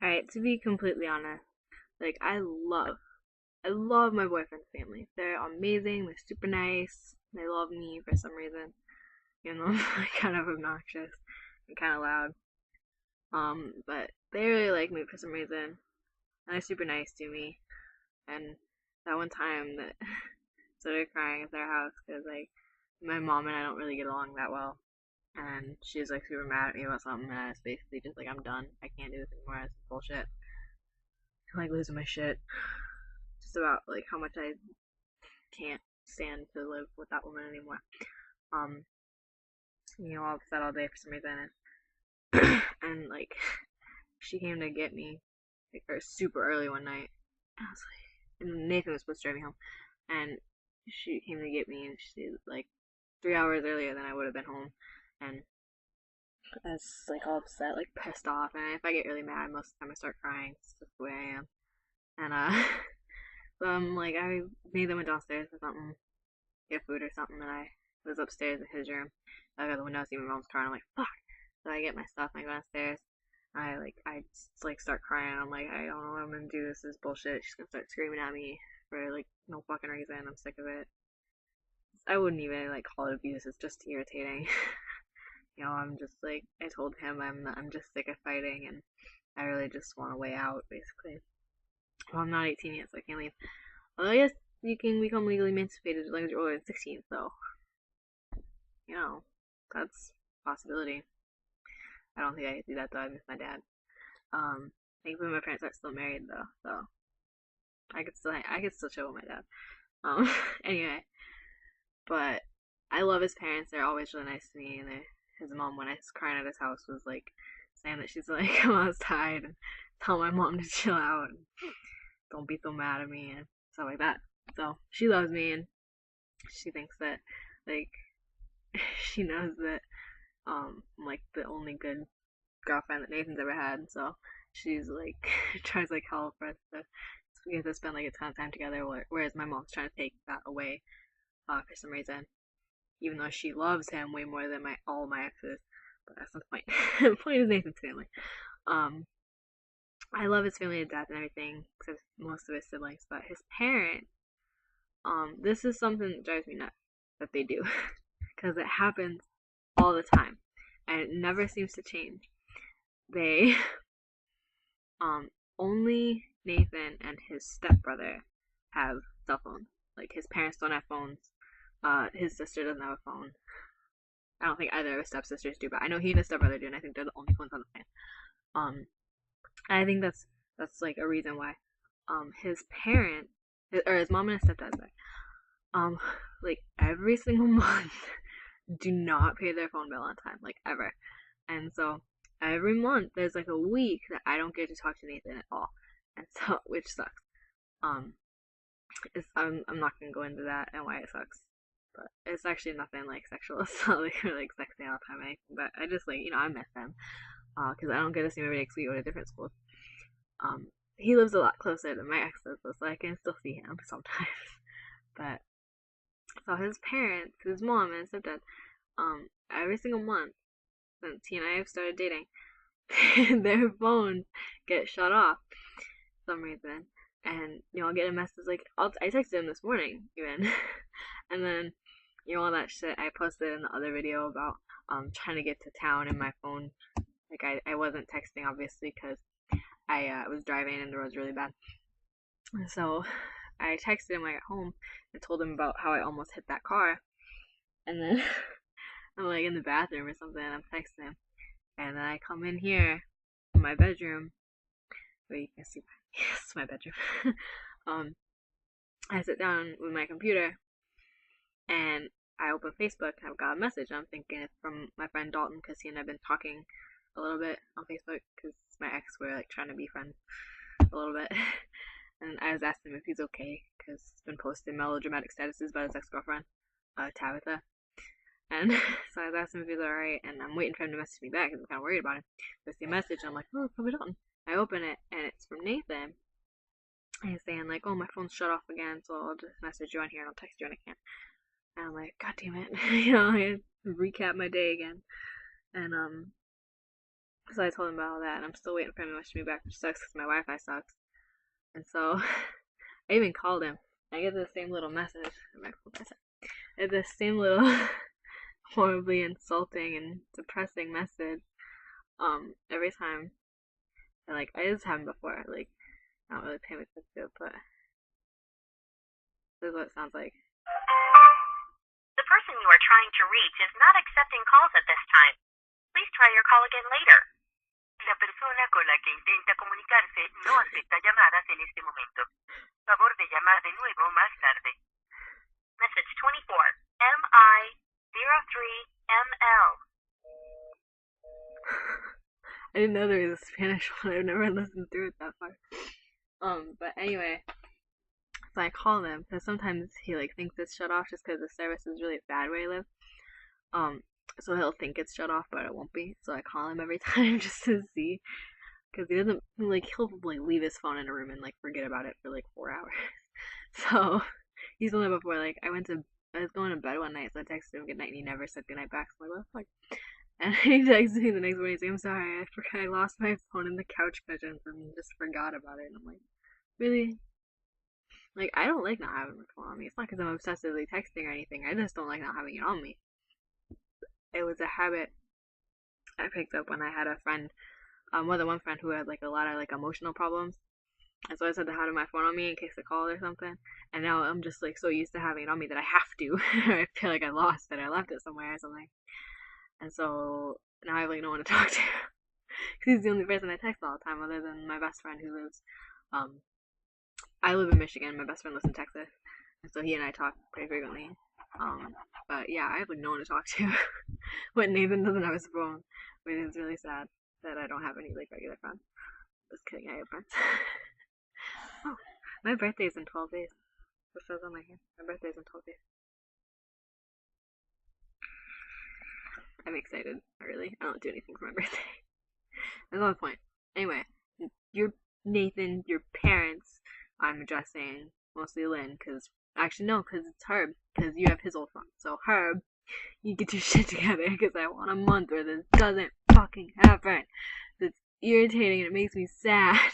Alright, to be completely honest, like I love my boyfriend's family. They're amazing, they're super nice, they love me for some reason. You know, I'm like kind of obnoxious and kind of loud. But they really like me for some reason. And they're super nice to me. And that one time that started crying at their house because like my mom and I don't really get along that well. And she was like super mad at me about something, and I was basically just like, I'm done. I can't do this anymore. It's bullshit. I'm like losing my shit just about like how much I can't stand to live with that woman anymore. Um, all upset all day for some reason, and like she came to get me like, or super early one night. I was like, and Nathan was supposed to drive me home, and she came to get me, and she like 3 hours earlier than I would have been home, and I was like all upset, like pissed off, and if I get really mad, most of the time I start crying. It's just the way I am, and so I'm like I made them went downstairs or something, get food or something, and I was upstairs in his room. I got the window, see my mom's crying. I'm like, fuck. So I get my stuff and I go downstairs. I just like start crying. I'm like, I don't know what I'm gonna do. This is bullshit. She's gonna start screaming at me for like no fucking reason. I'm sick of it. I wouldn't even like call it abuse. It's just irritating. I'm just like I told him I'm just sick of fighting and I really just want a way out, basically. Well, I'm not 18 yet, so I can't leave. Well, I guess you can become legally emancipated as long as you're older than 16. So you know, that's a possibility. I don't think I could do that though. I miss my dad. Thankfully my parents are still married though, so I could still chill with my dad. Anyway, but I love his parents. They're always really nice to me, and his mom when I was crying at his house was like saying that she's like come outside and tell my mom to chill out and don't be so mad at me and stuff like that. So she loves me and she thinks that like she knows that I'm like the only good girlfriend that Nathan's ever had. So she's like tries like hell for us to we get to spend like a ton of time together. Whereas my mom's trying to take that away for some reason, even though she loves him way more than my all my exes. But that's not the point. The point is Nathan's family. Um, I love his family to death and everything, except most of his siblings. But his parents, this is something that drives me nuts that they do, because it happens all the time, and it never seems to change. They only Nathan and his stepbrother have cell phones. Like his parents don't have phones. His sister doesn't have a phone. I don't think either of his stepsisters do, but I know he and his stepbrother do, and I think they're the only ones on the planet. I think that's like a reason why. His parents or his mom and his stepdad, sorry, um, like every single month, do not pay their phone bill on time, like ever. And so every month there's like a week that I don't get to talk to Nathan at all, and so which sucks. Um, I'm not gonna go into that and why it sucks, but it's actually nothing like sexual assault like, or like sexting all the time or anything. But I just like I miss them because I don't get to see him every day because we go to different schools. He lives a lot closer than my ex does, so I can still see him sometimes. But so his parents, his mom and his stepdad, every single month since he and I have started dating, their phones get shut off for some reason. And I'll get a message like I texted him this morning even, and then all that shit I posted in the other video about trying to get to town in my phone. Like I wasn't texting obviously because I was driving and the road's really bad. So I texted him when I got home and told him about how I almost hit that car. And then I'm like in the bathroom or something and I'm texting him. And then I come in here in my bedroom where you can see yes, my bedroom. um, I sit down with my computer and I open Facebook and I've got a message. I'm thinking it's from my friend Dalton because he and I've been talking a little bit on Facebook because my ex were like trying to be friends a little bit. And I was asking him if he's okay because he's been posting melodramatic statuses about his ex-girlfriend, Tabitha. And so I was asking him if he's alright, and I'm waiting for him to message me back because I'm kind of worried about him. So I see a message, and I'm like, oh, it's probably Dalton. I open it, and it's from Nathan. And he's saying, like, oh, my phone's shut off again, so I'll just message you on here, and I'll text you when I can. And I'm like, god damn it. I recap my day again. And, So I told him about all that, and I'm still waiting for him to message me back, which sucks because my Wi-Fi sucks. And so I even called him. I get the same little message. I get the same little horribly insulting and depressing message. Every time. And like I just haven't before. Like I don't really pay attention to it, but this is what it sounds like. The person you are trying to reach is not accepting calls at this time. Please try your call again later. La persona con la que intenta comunicarse no acepta llamadas en este momento. Favor de llamar de nuevo más tarde. Message 24, MI03ML. I didn't know there was a Spanish one. I've never listened through it that far. But anyway, so I call him because sometimes he like thinks it's shut off just because the service is really bad where he lives. So he'll think it's shut off, but it won't be. So I call him every time just to see, because he doesn't like he'll like leave his phone in a room and like forget about it for like 4 hours. So he's done that before. Like I was going to bed one night, so I texted him good night, and he never said good night back. So I'm like, what the fuck? And he texted me the next morning saying, I'm sorry, I forgot I lost my phone in the couch cushions and just forgot about it. And I'm like, really? Like, I don't like not having my phone on me. It's not because I'm obsessively texting or anything. I just don't like not having it on me. It was a habit I picked up when I had a friend, more than one friend who had like a lot of like emotional problems. And so I said to have my phone on me in case I called or something. And now I'm just like so used to having it on me that I have to. I feel like I lost it. I left it somewhere or something. And so now I have like no one to talk to. Because he's the only person I text all the time, other than my best friend who lives. I live in Michigan. My best friend lives in Texas, and so he and I talk pretty frequently. But yeah, I have like no one to talk to. But Nathan doesn't have his phone, which is really sad that I don't have any like regular friends. Just kidding, I have friends. Oh, my birthday's in 12 days. It says on my hand. My birthday's in 12 days. I'm excited. Not really. I don't do anything for my birthday. That's not the point. Anyway, your Nathan, your parents, I'm addressing mostly Lynn, because actually no, because it's Herb, because you have his old phone. So Herb, you get your shit together, because I want a month where this doesn't fucking happen. It's irritating and it makes me sad.